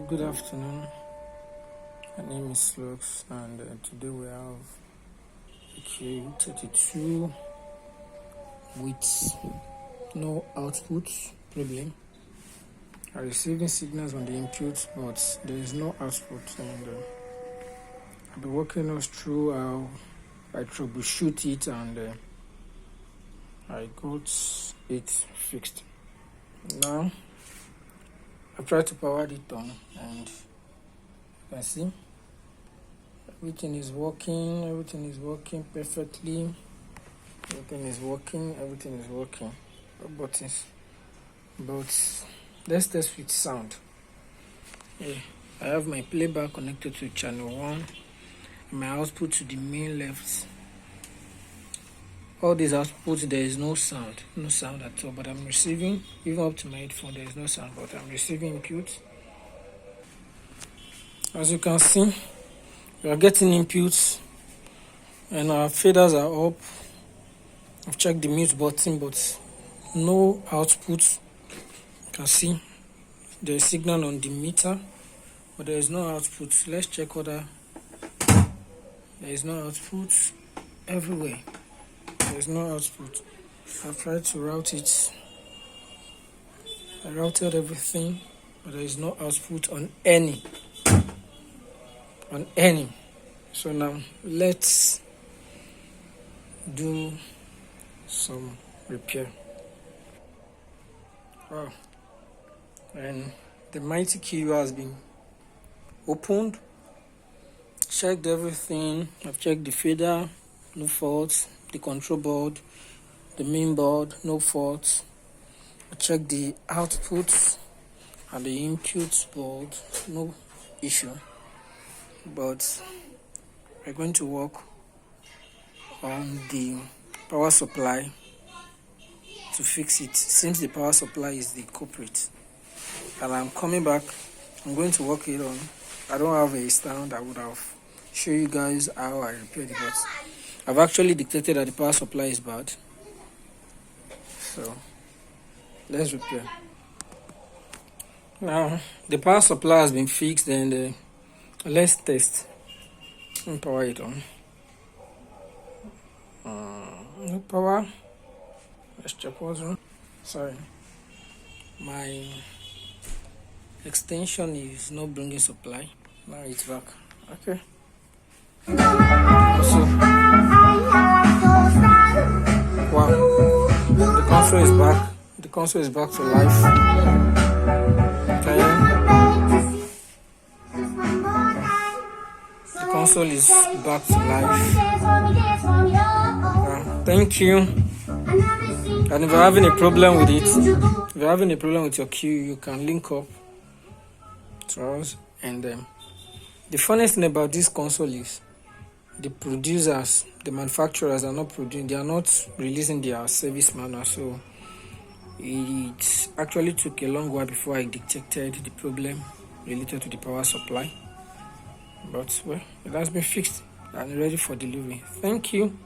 Good afternoon. My name is Lux, and today we have a QU32 with no output problem. I'm receiving signals on the input, but there is no output, and I'll be walking us through how I troubleshoot it, and I got it fixed. Now I've tried to power it on, and you can see everything is working perfectly. Everything is working. Buttons. But let's test with sound. I have my playback connected to channel 1, and my output to the main left. All these outputs, there is no sound at all, but I'm receiving, even up to my headphone, there is no sound, but I'm receiving input. As you can see, we are getting inputs, and our faders are up. I've checked the mute button, but no output. You can see there is signal on the meter, but there is no output. Let's check other. There is no output everywhere. There is no output. I've tried to route it. I routed everything, but there is no output on any. So now let's do some repair. Wow. And the mighty QU has been opened. Checked everything. I've checked the fader, no faults. The control board, the main board, no faults. I checked the outputs and the input board, no issue. But we're going to work on the power supply to fix it, since the power supply is the culprit. And I'm coming back. I'm going to work it on. I don't have a stand. I would have show you guys how I repaired it, but I've actually detected that the power supply is bad. So let's repair. Now the power supply has been fixed, and let's test and power it on. No power. Let's check what's wrong. Sorry, my extension is not bringing supply. Now it's back. Okay. Wow, the console is back. The console is back to life. Okay. The console is back to life. Thank you. And if you're having a problem with it, if you're having a problem with your QU, you can link up to us. And the funniest thing about this console is the producers, the manufacturers are not producing, they are not releasing their service manual. So it actually took a long while before I detected the problem related to the power supply. But well, it has been fixed and ready for delivery. Thank you.